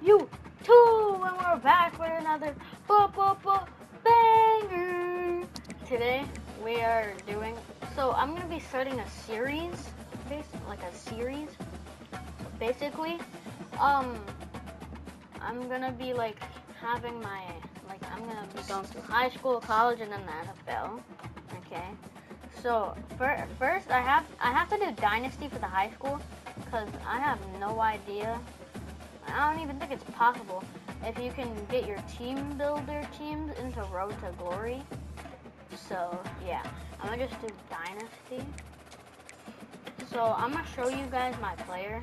you too, and we're back with another banger. Today we are doing. So I'm gonna be starting a series, Basically, I'm gonna be having my I'm gonna be going through high school, college, and then the NFL. Okay. So first I have to do Dynasty for the high school because I have no idea. I don't even think it's possible if you can get your team builder teams into Road to Glory. So yeah, I'm gonna just do Dynasty. So I'm gonna show you guys my player.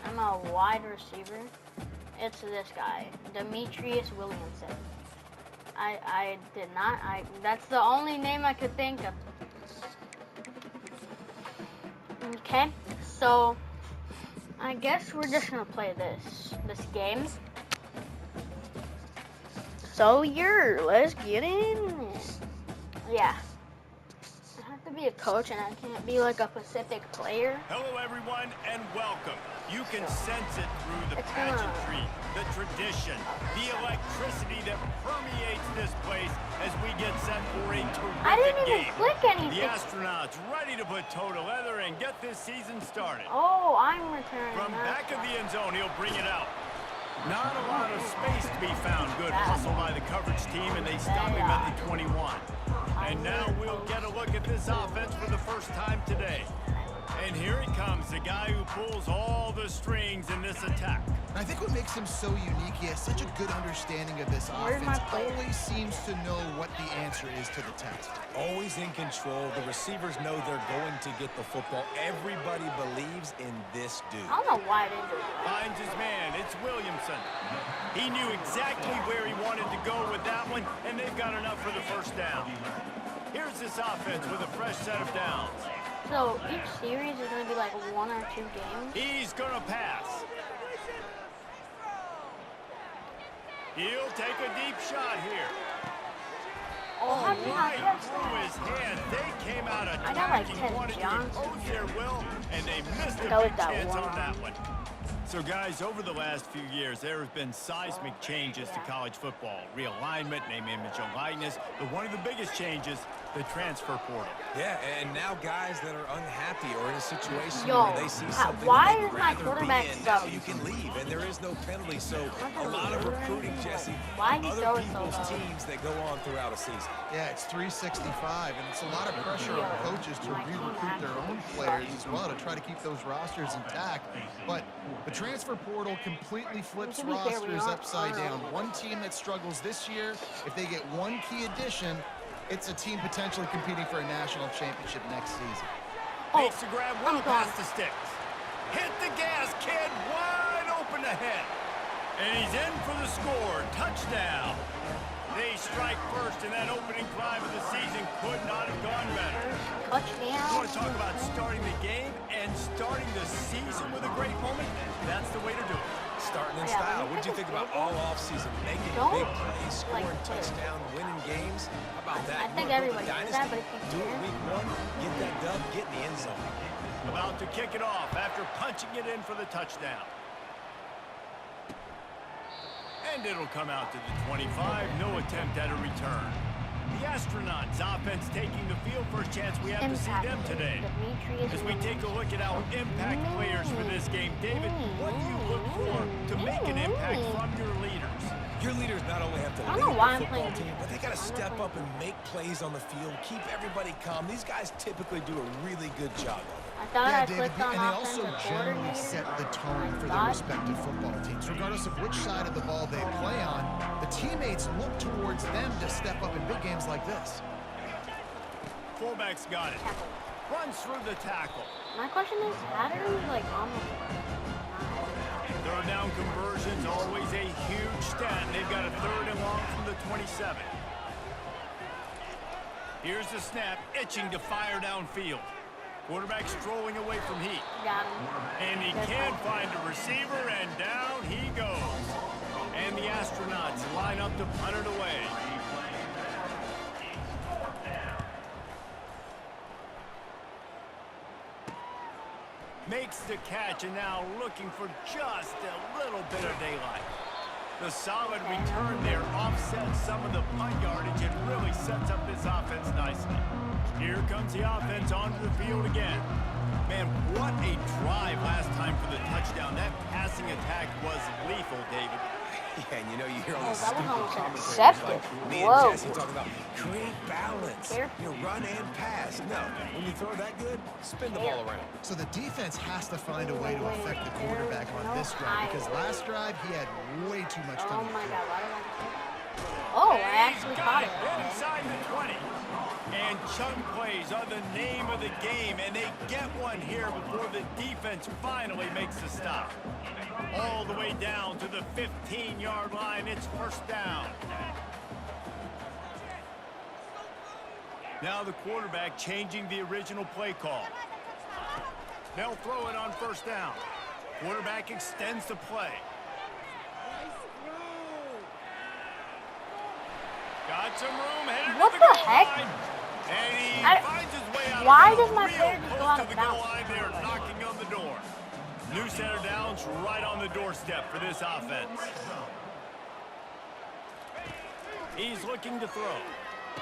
I'm a wide receiver. It's this guy, Demetrius Williamson. That's the only name I could think of. Okay, so I guess we're just gonna play this game. So let's get in. Yeah. I have to be a coach and I can't be like a Pacific player. Hello everyone and welcome. You can sense it through the pageantry, the tradition, the electricity that permeates this place as we get set for a terrific game. I didn't even click anything. The astronauts ready to put toe to leather and get this season started. Oh, I'm returning. From back of the end zone, he'll bring it out. Not a lot of space to be found. Good hustle by the coverage team, and they stop him at the 21. And now we'll get a look at this offense for the first time today. And here he comes, the guy who pulls all the strings in this attack. I think what makes him so unique, he has such a good understanding of this offense. Always seems to know what the answer is to the test. Always in control. The receivers know they're going to get the football. Everybody believes in this dude. I don't know why I didn't do that. Finds his man. It's Williamson. He knew exactly where he wanted to go with that one, and they've got enough for the first down. Here's this offense with a fresh set of downs. So each series is going to be like 1 or 2 games. He's going to pass. He'll take a deep shot here. Oh, Right through his hand. They came out attacking, wanted to impose their will, and they missed a big chance on that one. So guys, over the last few years, there have been seismic changes to college football. Realignment, name, image, and likeness. But one of the biggest changes, the transfer portal. Yeah, and now guys that are unhappy or in a situation Yo, where they see something why that is they'd my rather quarterback be in, so? now you can leave, and there is no penalty. So a lot of recruiting, Jesse, Why he other throwing people's so low? teams that go on throughout a season. Yeah, it's 365, and it's a lot of pressure on coaches to re-recruit their own players as well to try to keep those rosters intact. But the transfer portal completely flips rosters upside down. One team that struggles this year, if they get one key addition, it's a team potentially competing for a national championship next season. Makes the grab well past the sticks. Hit the gas, kid. Wide open ahead. And he's in for the score. Touchdown. They strike first, and that opening drive of the season could not have gone better. Touchdown. You want to talk about starting the game and starting the season with a great moment? That's the way to do it. Starting in style. What did you think about all offseason? Making big plays, scoring touchdown, winning games? How about that? I think everybody does that, but if you do it week 1, get that dub, get in the end zone. About to kick it off after punching it in for the touchdown. And it'll come out to the 25. No attempt at a return. The astronauts offense taking the field. First chance we have to see them today. As we take a look at our impact players for this game, David, what do you look for to make an impact from your leaders? Your leaders not only have to lead the football team, but they got to step up and make plays on the field, keep everybody calm. These guys typically do a really good job of it. I thought I David, clicked on and they also offensive generally coordinator. set the tone for their respective football teams. Regardless of which side of the ball they play on, the teammates look towards them to step up in big games like this. Fullback's got it. Runs through the tackle. My question is, how do we on the Third down conversions, always a huge stat. They've got a 3rd and long from the 27. Here's the snap, itching to fire downfield. Quarterback strolling away from heat. Got him. And he can't find a receiver, and down he goes. And the astronauts line up to punt it away. makes the catch, and now looking for just a little bit of daylight. The solid return there offsets some of the punt yardage and really sets up this offense nicely. Here comes the offense onto the field again. Man, what a drive last time for the touchdown. That passing attack was lethal, David. Yeah, and you know, you hear all this stupid commentary like me and Jesse talking about create balance. You run and pass. No, when you throw that good, spin the ball around. So the defense has to find a way to affect the quarterback on this drive because last drive he had way too much time. Oh my God, why did I Oh, I actually caught it. Inside the 20. And chunk plays are the name of the game, and they get one here before the defense finally makes the stop. All the way down to the 15-yard line. It's first down. Now the quarterback changing the original play call. They'll throw it on first down. Quarterback extends the play. Got some room headed What to the goal heck? line. And he finds his way out Why of does bounds my real player just go close out to of the goal bounds? line there, knocking on the door. New center downs right on the doorstep for this offense. He's looking to throw.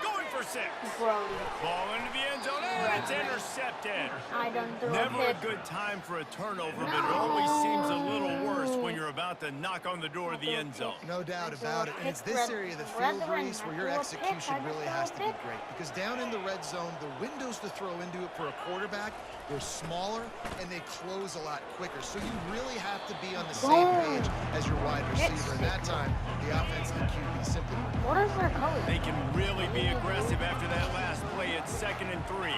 Going for 6. Ball into the end zone, and it's intercepted. I done threw Never a a good time for a turnover, but it always seems a little worse when you're about to knock on the door of the end zone. No doubt about it. And it's this area of the field, Reese, where your execution really has to be great. Because down in the red zone, the windows to throw into it for a quarterback, they're smaller and they close a lot quicker. So you really have to be on the same page as your wide receiver. And that time, the offensive QB simply. What is their color? They can really be aggressive after that last play. It's 2nd and 3.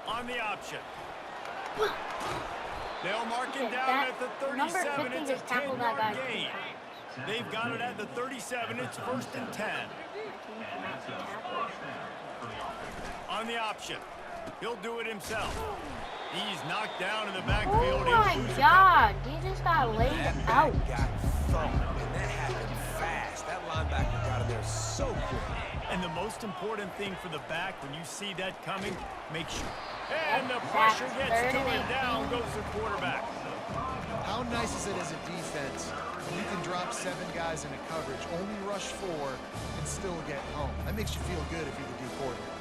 On the option. They'll mark him down at the 37. It's a 10-yard gain. They've got it at the 37. It's 1st and 10. On the option. He'll do it himself. He's knocked down in the backfield. Oh my God, he just got laid out. That got thumped, and that happened fast. That linebacker got him there so quick. And the most important thing for the back, when you see that coming, make sure. And the pressure gets to him. Down goes the quarterback. How nice is it as a defense when you can drop 7 guys in a coverage, only rush 4, and still get home? That makes you feel good if you're the D coordinator.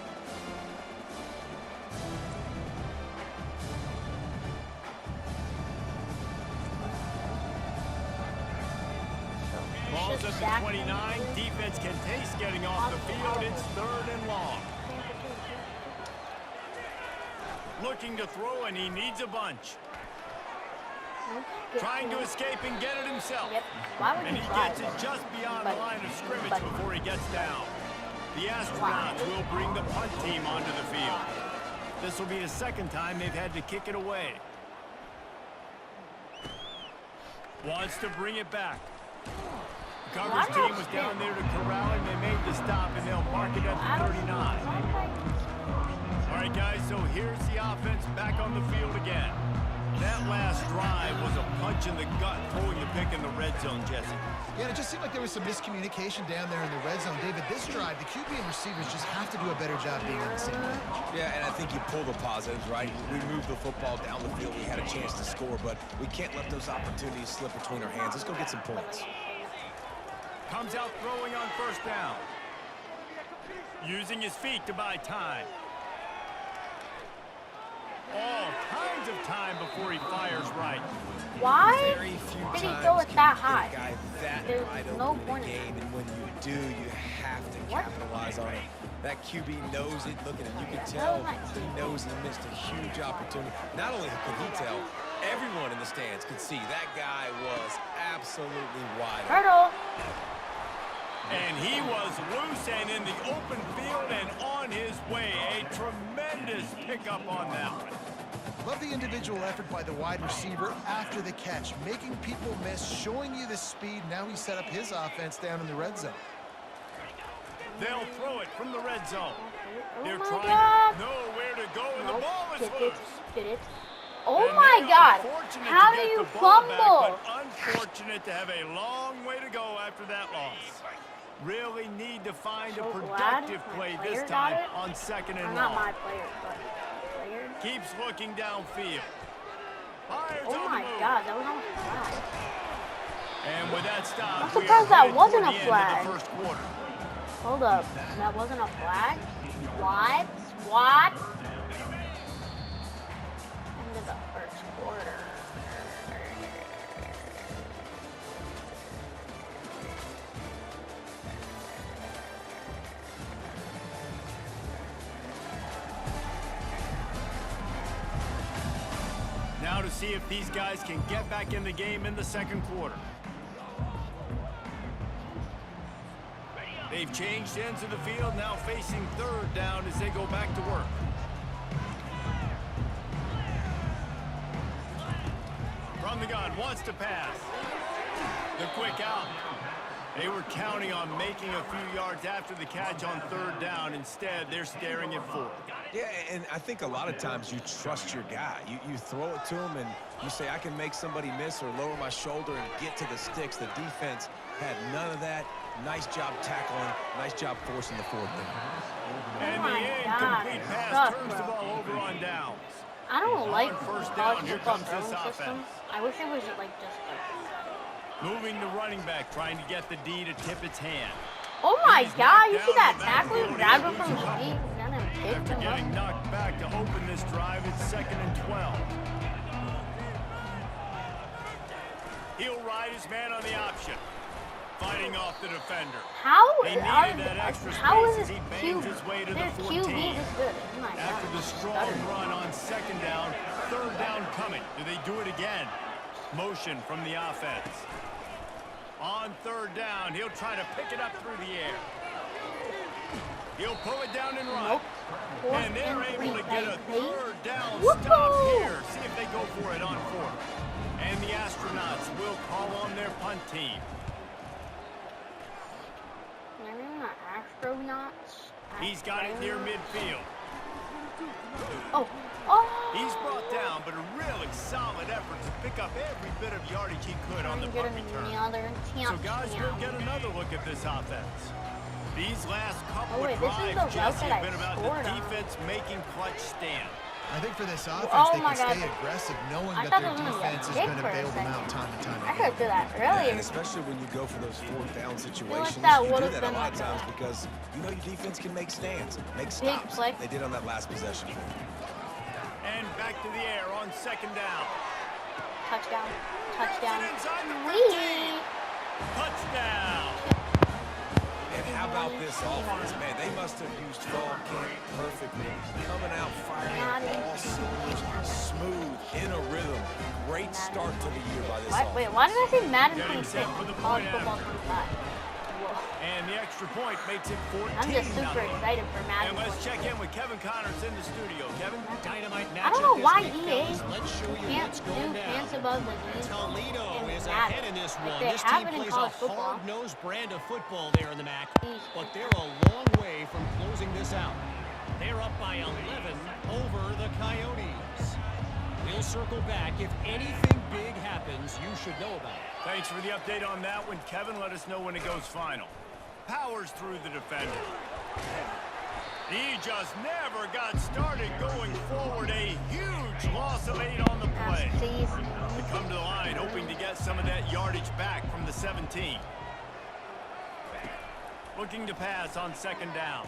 Ball's at the 29. Defense can taste getting off the field. It's 3rd and long. Looking to throw, and he needs a bunch. Trying to escape and get it himself. And he gets it just beyond the line of scrimmage before he gets down. The Astronauts will bring the punt team onto the field. This will be the 2nd time they've had to kick it away. Wants to bring it back. The coverage team was down there to corral him. They made the stop, and they'll mark it at the 39. All right, guys, so here's the offense back on the field again. That last drive was a punch in the gut, throwing the pick in the red zone, Jesse. Yeah, it just seemed like there was some miscommunication down there in the red zone. David, this drive, the QB and receivers just have to do a better job being on the same page. Yeah, and I think you pull the positives, right? We moved the football down the field. We had a chance to score, but we can't let those opportunities slip between our hands. Let's go get some points. Comes out throwing on first down. Using his feet to buy time. All kinds of time before he fires right. Why Very few did he times throw it can that you get a high? guy that There's wide no open in point the in game, and when you do, you have to capitalize on it. That QB knows it. Look at him. You can tell he knows he missed a huge opportunity. Not only could he tell, everyone in the stands could see that guy was absolutely wide open. Hurdle. And he was loose and in the open field and on his way. A tremendous pickup on that one. Love the individual effort by the wide receiver after the catch, making people miss, showing you the speed. Now he set up his offense down in the red zone. They'll throw it from the red zone. They're my trying God. to know where to go, and the ball is Get loose. it. Get it. Oh And my they God. are fortunate How to do get you the ball back, fumble? but unfortunate to have a long way to go after that loss. Really need to find a productive play this time on 2nd and Not long. my player, but player. Keeps looking downfield. Oh my God, that was not a flag. And with that stop, I'm surprised that wasn't a flag. first quarter. Hold up, that wasn't a flag? What? What? End of the first quarter. Now to see if these guys can get back in the game in the second quarter. They've changed ends of the field, now facing third down as they go back to work. From the gun, wants to pass. The quick out. They were counting on making a few yards after the catch on third down. Instead, they're staring at fourth. Yeah, and I think a lot of times you trust your guy. You throw it to him and you say, I can make somebody miss or lower my shoulder and get to the sticks. The defense had none of that. Nice job tackling. Nice job forcing the fourth down. And the incomplete pass turns the ball over on downs. I don't like first down. Here comes throwing this system. offense. I wish it was like just like Moving the running back, trying to get the D to tip its hand. oh my God, you see that tackle? He grabbed him from his feet and then picked After him getting up. knocked back to open this drive, it's 2nd and 12. He'll ride his man on the option. Fighting off the defender. How They is needed that extra how is space as this he QB? bangs his way to the Their 14. QB is good. Oh my God. After the strong run on 2nd down, 3rd down coming. Do they do it again? Motion from the offense. On 3rd down, he'll try to pick it up through the air. He'll pull it down and run. Nope. And they're able to get a 3rd down Whoopoo! stop here. See if they go for it on 4th. And the Astronauts will call on their punt team. Remember the astronauts? He's got it near midfield. Oh. Oh. He's brought down, but a really solid effort to pick up every bit of yardage he could on the punt return. So guys, we'll get another look at this offense. These last couple of drives, Jesse, have been about the defense making clutch stand. I think for this offense, Oh they my can God. stay aggressive knowing I that thought their it was gonna be a defense is kick going to for a bail them second. out time and time I again. could do that Yeah, earlier. and especially when you go for those 4th down situations, that you do would've that a been lot of like times a because you know your defense can make stands, make big stops. play. They did on that last possession. And back to the air on 2nd down. Touchdown. Touchdown. Inside the 15. Whee! Touchdown. And how about this offense, man? They must have used fall camp perfectly. Coming out firing on all cylinders, smooth, in a rhythm. Great start to the year by this offense. Wait, why did I say Madden Getting 26? set for the College point football after. 25. Whoa. And the extra point makes it 14. I'm just super excited for Madden And let's 26. check in with Kevin Connors in the studio. Kevin? Dynamite matchup I don't know why this week, EA fellas. Let's show you can't what's do going down. pants above the knees Toledo in is Madden. ahead in this Like one. they This have team it in plays a college football. hard-nosed brand of football there in the MAC, but they're a long way from closing this out. They're up by 11 over the Coyotes. We'll circle back. If anything big happens, you should know about it. Thanks for the update on that one, Kevin. Let us know when it goes final. Powers through the defender. He just never got started going forward. A huge loss of 8 on the play. They come to the line hoping to get some of that yardage back from the 17. Looking to pass on 2nd down.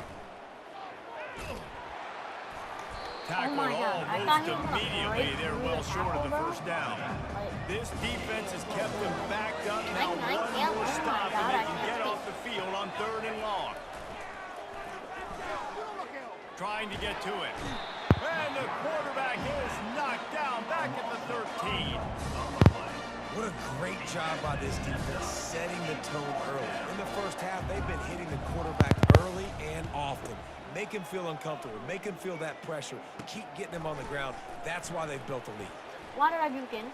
Tackled God. I thought almost he was gonna immediately. break They're through well the short of the tackle, first down. Like, This defense has kept them backed up. Now I one can't- more oh my stop God, and they I can can't get see. off the field on 3rd and long. Trying to get to it. And the quarterback is knocked down back at the 13. What a great job by this defense setting the tone early. In the first half, they've been hitting the quarterback early and often. Make him feel uncomfortable. Make him feel that pressure. Keep getting him on the ground. That's why they've built a lead. why did I juke in?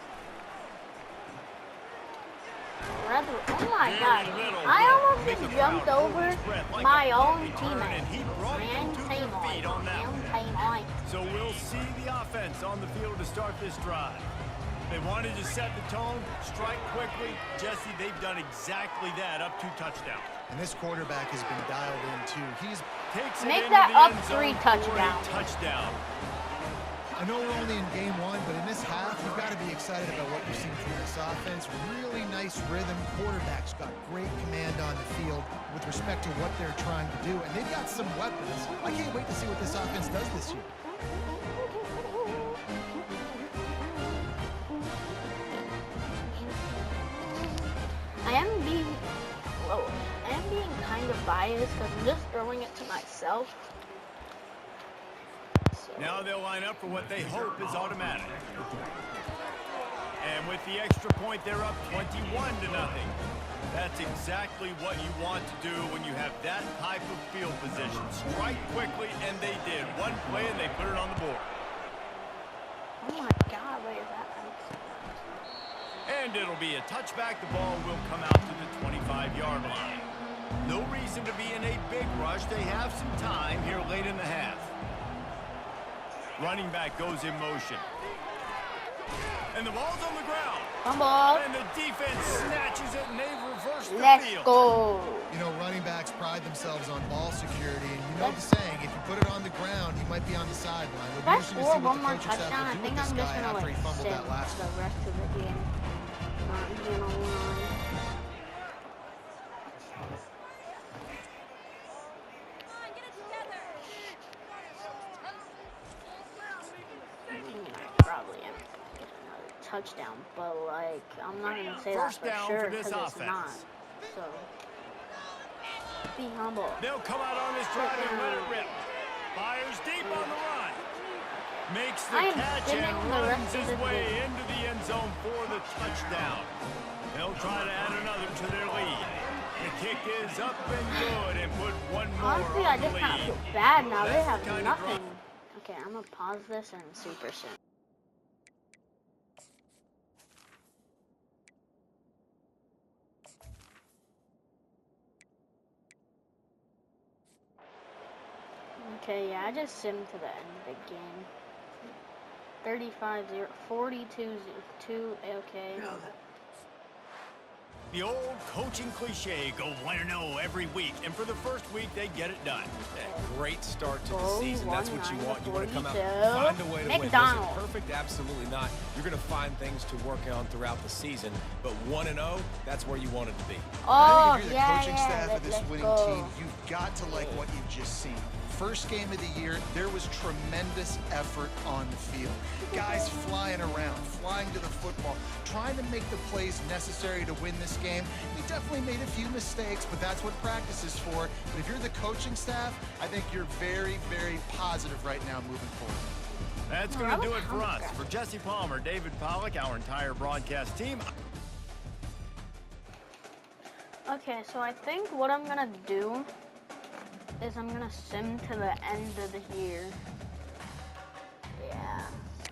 Oh my God. I almost just jumped over my own teammate. So we'll see the offense on the field to start this drive. They wanted to set the tone, strike quickly. Jesse, they've done exactly that, up 2 touchdowns. And this quarterback has been dialed in too. He's Takes it Make into that the up end 3 zone for a touchdowns. touchdown. I know we're only in game one, but in this half, you've got to be excited about what you've seen from this offense. Really nice rhythm. Quarterback's got great command on the field with respect to what they're trying to do, and they've got some weapons. I can't wait to see what this offense does this year. I am being kind of biased because I'm just throwing it to myself. So. Now they'll line up for what they hope is automatic. And with the extra point, they're up 21-0. That's exactly what you want to do when you have that type of field position. Strike quickly, and they did. One play, and they put it on the board. Oh my God, wait, is that? And it'll be a touchback. The ball will come out to the 25-yard line. No reason to be in a big rush. They have some time here late in the half. Running back goes in motion. And the ball's on the ground. Fumble. And the defense snatches it, and they reverse the Let's field. go. You know, running backs pride themselves on ball security, and you know the saying, if you put it on the ground, you might be on the sideline. If I score one more touchdown, I think I'm just gonna like sit the rest of the game. Not gonna lie. Probably am get another touchdown, but like I'm not gonna say First that down for sure for this because it's offense. not. So be humble. They'll come out on this drive and let it rip. Fires deep on the run. Makes the catch and runs his way into the end zone for the touchdown. They'll try to add another to their lead. The kick is up and good and put one more Honestly, on I the just kind of lead. feel bad now. They That's have the kind of nothing. Okay, I'm gonna pause this and super soon. Okay, yeah, I just simmed to the end of the game. 35-0, 42-2, okay. The old coaching cliche, go 1-0 every week, and for the first week, they get it done. Great start to the season. That's what you want. You want to come out 42. and find a way to win. Was McDonald's. it perfect? Absolutely not. You're going to find things to work on throughout the season, but 1-0, that's where you want it to be. I Oh, think if you're the coaching yeah, staff of this let's winning go. team, you've got to like what you've just seen. First game of the year, there was tremendous effort on the field. Guys flying around, flying to the football, trying to make the plays necessary to win this game. We definitely made a few mistakes, but that's what practice is for. But if you're the coaching staff, I think you're very, very positive right now moving forward. That's going to do it for us. For Jesse Palmer, David Pollack, our entire broadcast team. Okay, so I think what I'm gonna do is I'm gonna sim to the end of the year. Yeah.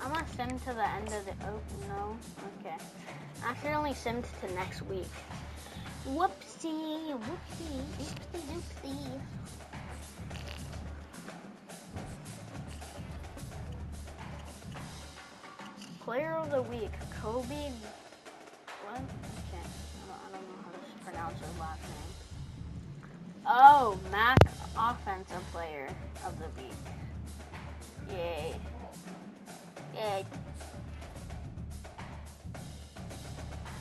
I'm gonna sim to the end of the, oh, no, okay. I accidentally simmed to next week. Whoopsie, whoopsie, oopsie, doopsie. Player of the week, Kobe, what? Okay, I don't know how to pronounce his last name. Oh, Mac Offensive Player of the Week. Yay. Yay.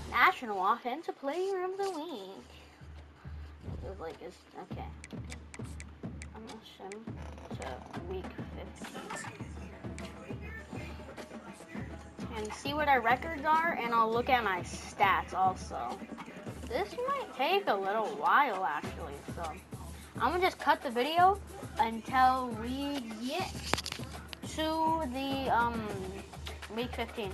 National Offensive Player of the Week. It's like, it's, okay. I'm gonna sim to week 15. And see what our records are, and I'll look at my stats also. This might take a little while, actually, so I'm gonna just cut the video until we get to the week 15.